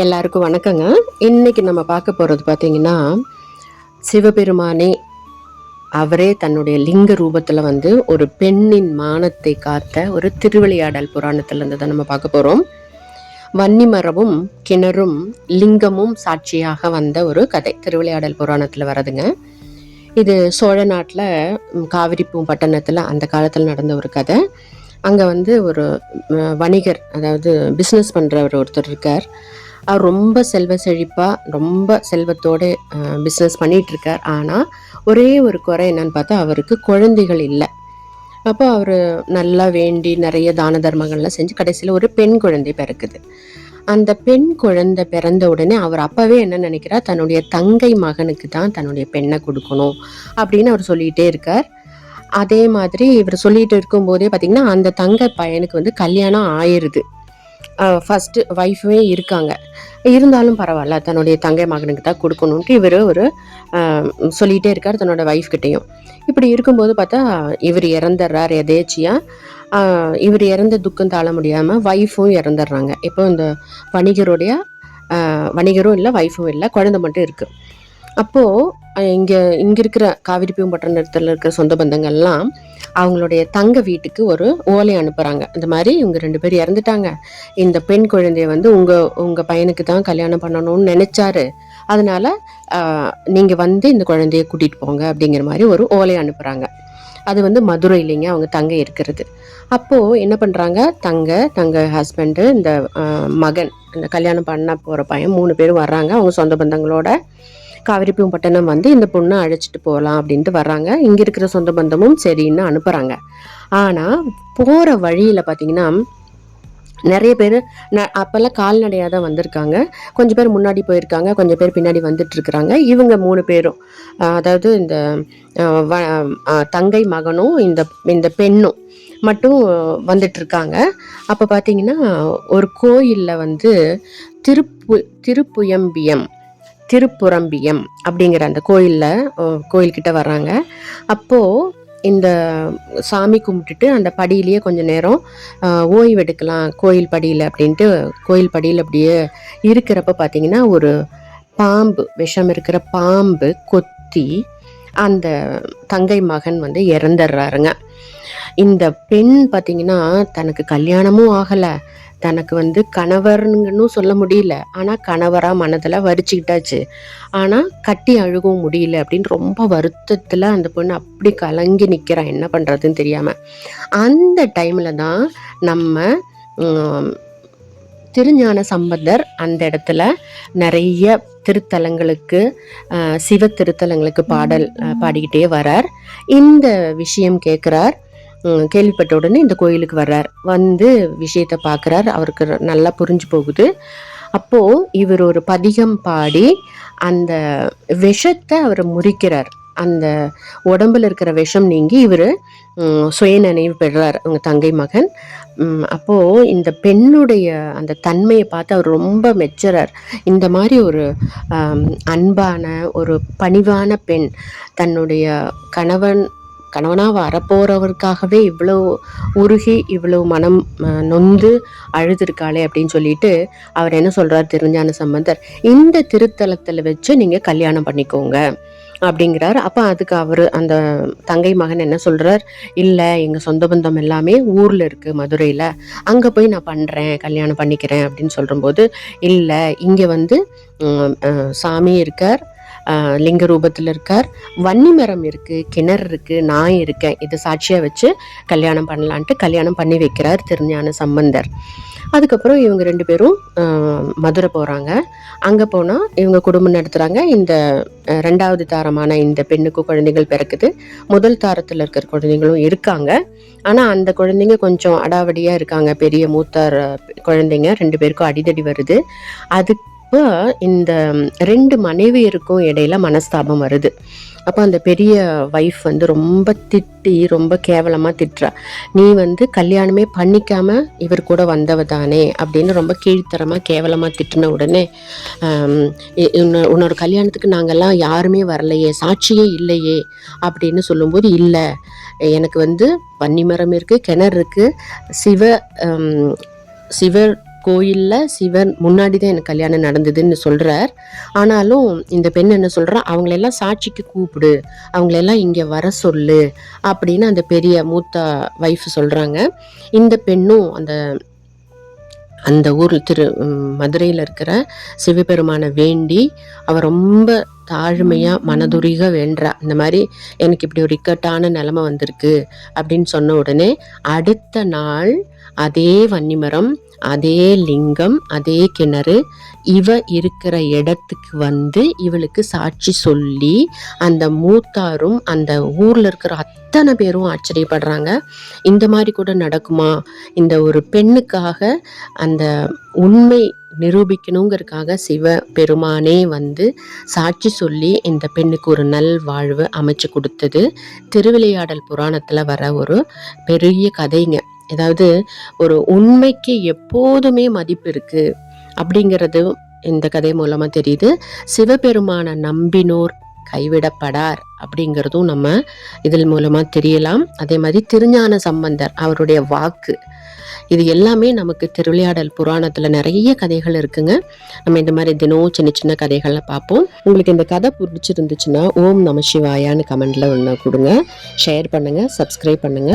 எல்லாருக்கும் வணக்கங்க. இன்னைக்கு நம்ம பார்க்க போகிறது பார்த்தீங்கன்னா, சிவபெருமானே அவரே தன்னுடைய லிங்க ரூபத்தில் வந்து ஒரு பெண்ணின் மானத்தை காத்த ஒரு திருவிளையாடல் புராணத்தில் இருந்து தான் நம்ம பார்க்க போகிறோம். வன்னிமரமும் கிணறும் லிங்கமும் சாட்சியாக வந்த ஒரு கதை திருவிளையாடல் புராணத்தில் வரதுங்க. இது சோழ நாட்டில் காவிரிப்பூம் பட்டணத்தில் அந்த காலத்தில் நடந்த ஒரு கதை. அங்கே வந்து ஒரு வணிகர், அதாவது பிஸ்னஸ் பண்ணுறவர் ஒருத்தர் இருக்கார். அவர் ரொம்ப செல்வ செழிப்பாக ரொம்ப செல்வத்தோடு பிஸ்னஸ் பண்ணிகிட்ருக்கார். ஆனால் ஒரே ஒரு குறை என்னன்னு பார்த்தா, அவருக்கு குழந்தைகள் இல்லை. அப்போ அவர் நல்லா வேண்டி நிறைய தான தர்மங்கள்லாம் செஞ்சு கடைசியில் ஒரு பெண் குழந்தை பிறக்குது. அந்த பெண் குழந்தை பிறந்த உடனே அவர் அப்பவே என்ன நினைக்கிறார், தன்னுடைய தங்கை மகனுக்கு தான் தன்னுடைய பெண்ணை கொடுக்கணும் அப்படின்னு அவர் சொல்லிகிட்டே இருக்கார். அதே மாதிரி இவர் சொல்லிட்டு இருக்கும்போதே பார்த்திங்கன்னா, அந்த தங்கை பையனுக்கு வந்து கல்யாணம் ஆயிடுது. ஃபஸ்ட்டு ஒய்ஃபே இருக்காங்க. இருந்தாலும் பரவாயில்ல, தன்னுடைய தங்கை மகனுக்கு தான் கொடுக்கணுன்ட்டு இவர் ஒரு சொல்லிகிட்டே இருக்கார் தன்னோட ஒய்ஃப்கிட்டையும். இப்படி இருக்கும்போது பார்த்தா இவர் இறந்துடுறார் எதேச்சியாக. இவர் இறந்த துக்கம் தாழ முடியாமல் ஒய்ஃபும் இறந்துடுறாங்க. இப்போ இந்த வணிகரும் இல்லை, ஒய்ஃபும் இல்லை, குழந்தை மட்டும் இருக்குது. அப்போது இங்கே இருக்கிற காவிரிப்பூம் பட்டணத்தில் இருக்கிற சொந்த பந்தங்கள்லாம் அவங்களுடைய தங்க வீட்டுக்கு ஒரு ஓலை அனுப்புகிறாங்க. இந்த மாதிரி இவங்க 2 பேர் இறந்துட்டாங்க, இந்த பெண் குழந்தைய வந்து உங்கள் பையனுக்கு தான் கல்யாணம் பண்ணணும்னு நினச்சாரு, அதனால் நீங்கள் வந்து இந்த குழந்தைய கூட்டிகிட்டு போங்க அப்படிங்கிற மாதிரி ஒரு ஓலை அனுப்புகிறாங்க. அது வந்து மதுரையிலேங்க அவங்க தங்க இருக்கிறது. அப்போது என்ன பண்ணுறாங்க, தங்க ஹஸ்பண்டு, இந்த மகன், இந்த கல்யாணம் பண்ண போகிற பையன் 3 பேரும் வர்றாங்க. அவங்க சொந்த பந்தங்களோட காவிரிப்பூம் பட்டணம் வந்து இந்த பொண்ணை அழைச்சிட்டு போகலாம் அப்படின்ட்டு வர்றாங்க. இங்கே இருக்கிற சொந்த பந்தமும் சரின்னு அனுப்புகிறாங்க. ஆனால் போகிற வழியில் பார்த்திங்கன்னா நிறைய பேர் அப்போல்லாம் கால்நடையாக தான் வந்திருக்காங்க. கொஞ்சம் பேர் முன்னாடி போயிருக்காங்க, கொஞ்சம் பேர் பின்னாடி வந்துட்டுருக்குறாங்க. இவங்க 3 பேரும், அதாவது இந்த தங்கை மகனும் இந்த பெண்ணும் மட்டும் வந்துட்டுருக்காங்க. அப்போ பார்த்திங்கன்னா ஒரு கோயிலில் வந்து திருப்புரம்பியம் அப்படிங்கிற அந்த கோயில்கிட்ட வர்றாங்க. அப்போது இந்த சாமி கும்பிட்டுட்டு அந்த படியிலேயே கொஞ்சம் நேரம் ஓய்வெடுக்கலாம் கோயில் படியில் அப்படின்ட்டு கோயில் படியில் அப்படியே இருக்கிறப்ப பார்த்திங்கன்னா ஒரு பாம்பு, விஷம் இருக்கிற பாம்பு கொத்தி அந்த தங்கை மகன் வந்து இறந்துடுறாருங்க. இந்த பெண் பார்த்திங்கன்னா தனக்கு கல்யாணமும் ஆகலை, தனக்கு வந்து கணவர்னு சொல்ல முடியல, ஆனால் கணவராக மனதில் வரிச்சுக்கிட்டாச்சு, ஆனால் கட்டி அழுகவும் முடியல அப்படின்னு ரொம்ப வருத்தத்தில் அந்த பொண்ணு அப்படி கலங்கி நிற்கிறான், என்ன பண்ணுறதுன்னு தெரியாமல். அந்த டைமில் தான் நம்ம திருஞான சம்பந்தர் அந்த இடத்துல நிறைய திருத்தலங்களுக்கு, சிவ திருத்தலங்களுக்கு பாடல் பாடிக்கிட்டே வரார். இந்த விஷயம் கேட்குறார். கேள்விப்பட்ட உடனே இந்த கோயிலுக்கு வர்றார். வந்து விஷயத்தை பார்க்குறார். அவருக்கு நல்லா புரிஞ்சு போகுது. அப்போது இவர் ஒரு பதிகம் பாடி அந்த விஷத்தை அவர் முறிக்கிறார். அந்த உடம்பில் இருக்கிற விஷம் நீங்கி இவர் சுயநினைவு பெறுறார், அவங்க தங்கை மகன். அப்போது இந்த பெண்ணுடைய அந்த தன்மையை பார்த்து அவர் ரொம்ப மெச்சுறார். இந்த மாதிரி ஒரு அன்பான ஒரு பணிவான பெண் தன்னுடைய கணவனாக வரப்போகிறவருக்காகவே இவ்வளோ உருகி இவ்வளோ மனம் நொந்து அழுதுருக்காளே அப்படின்னு சொல்லிட்டு அவர் என்ன சொல்கிறார் திருஞான சம்பந்தர், இந்த திருத்தலத்தில் வச்சு நீங்கள் கல்யாணம் பண்ணிக்கோங்க அப்படிங்கிறார். அப்போ அதுக்கு அவர் அந்த தங்கை மகன் என்ன சொல்கிறார், இல்லை எங்கள் சொந்த பந்தம் எல்லாமே ஊரில் இருக்குது மதுரையில், அங்கே போய் நான் பண்ணுறேன், கல்யாணம் பண்ணிக்கிறேன் அப்படின்னு சொல்லும்போது, இல்லை இங்கே வந்து சாமி இருக்கார், லிங்க ரூபத்தில் இருக்கார், வன்னிமரம் இருக்குது, கிணறு இருக்குது, நான் இருக்கேன், இதை சாட்சியாக வச்சு கல்யாணம் பண்ணலான்ட்டு கல்யாணம் பண்ணி வைக்கிறார் திருஞான சம்பந்தர். அதுக்கப்புறம் இவங்க 2 பேரும் மதுரை போகிறாங்க. அங்கே போனால் இவங்க குடும்பம் நடத்துகிறாங்க. இந்த 2வது தாரமான இந்த பெண்ணுக்கு குழந்தைகள் பிறக்குது. முதல் தாரத்தில் இருக்கிற குழந்தைங்களும் இருக்காங்க. ஆனால் அந்த குழந்தைங்க கொஞ்சம் அடாவடியாக இருக்காங்க. பெரிய மூத்தார் குழந்தைங்க 2 பேருக்கும் அடிதடி வருது. அப்போ இந்த 2 மனைவியருக்கும் இடையில மனஸ்தாபம் வருது. அப்போ அந்த பெரிய ஒய்ஃப் வந்து ரொம்ப திட்டி ரொம்ப கேவலமாக திட்டுறா, நீ வந்து கல்யாணமே பண்ணிக்காமல் இவர் கூட வந்தவ தானே அப்படின்னு ரொம்ப கீழ்த்தரமாக கேவலமாக திட்டின உடனே, உன்னோட கல்யாணத்துக்கு நாங்கள்லாம் யாருமே வரலையே, சாட்சியே இல்லையே அப்படின்னு சொல்லும்போது, இல்லை எனக்கு வந்து வன்னிமரம் இருக்குது, கிணறு இருக்குது, சிவ கோயிலில் சிவன் முன்னாடி தான் எனக்கு கல்யாணம் நடந்ததுன்னு சொல்கிறார். ஆனாலும் இந்த பெண் என்ன சொல்கிறா, அவங்களெல்லாம் சாட்சிக்கு கூப்பிடு, அவங்களெல்லாம் இங்கே வர சொல்லு அப்படின்னு அந்த பெரிய மூத்த வைஃப் சொல்கிறாங்க. இந்த பெண்ணும் அந்த ஊர் மதுரையில் இருக்கிற சிவபெருமானை வேண்டி அவர் ரொம்ப தாழ்மையாக மனதுரிக வேண்டா. இந்த மாதிரி எனக்கு இப்படி ஒரு இக்கட்டான நிலைமை வந்திருக்கு அப்படின்னு சொன்ன உடனே அடுத்த நாள் அதே வன்னிமரம், அதே லிங்கம், அதே கிணறு இவ இருக்கிற இடத்துக்கு வந்து இவளுக்கு சாட்சி சொல்லி அந்த மூத்தாரும் அந்த ஊர்ல இருக்கிற அத்தனை பேரும் ஆச்சரியப்படுறாங்க. இந்த மாதிரி கூட நடக்குமா? இந்த ஒரு பெண்ணுக்காக அந்த உண்மை நிரூபிக்கணுங்கிறதுக்காக சிவ பெருமானே வந்து சாட்சி சொல்லி இந்த பெண்ணுக்கு ஒரு நல் வாழ்வு அமைச்சு கொடுத்தது திருவிளையாடல் புராணத்தில் வர ஒரு பெரிய கதைங்க. அதாவது ஒரு உண்மைக்கு எப்போதுமே மதிப்பு இருக்கு அப்படிங்கிறது இந்த கதை மூலமா தெரியுது. சிவபெருமான நம்பினோர் கைவிடப்படார் அப்படிங்கிறதும் நம்ம இதில் மூலமா தெரியலாம். அதே மாதிரி திருஞான சம்பந்தர் அவருடைய வாக்கு, இது எல்லாமே நமக்கு திருவிளையாடல் புராணத்துல நிறைய கதைகள் இருக்குங்க. நம்ம இந்த மாதிரி தினம் சின்ன சின்ன கதைகளை பார்ப்போம். உங்களுக்கு இந்த கதை பிடிச்சிருந்துச்சுன்னா ஓம் நம சிவாயான்னு கமெண்ட்ல ஒன்று கொடுங்க, ஷேர் பண்ணுங்க, சப்ஸ்கிரைப் பண்ணுங்க.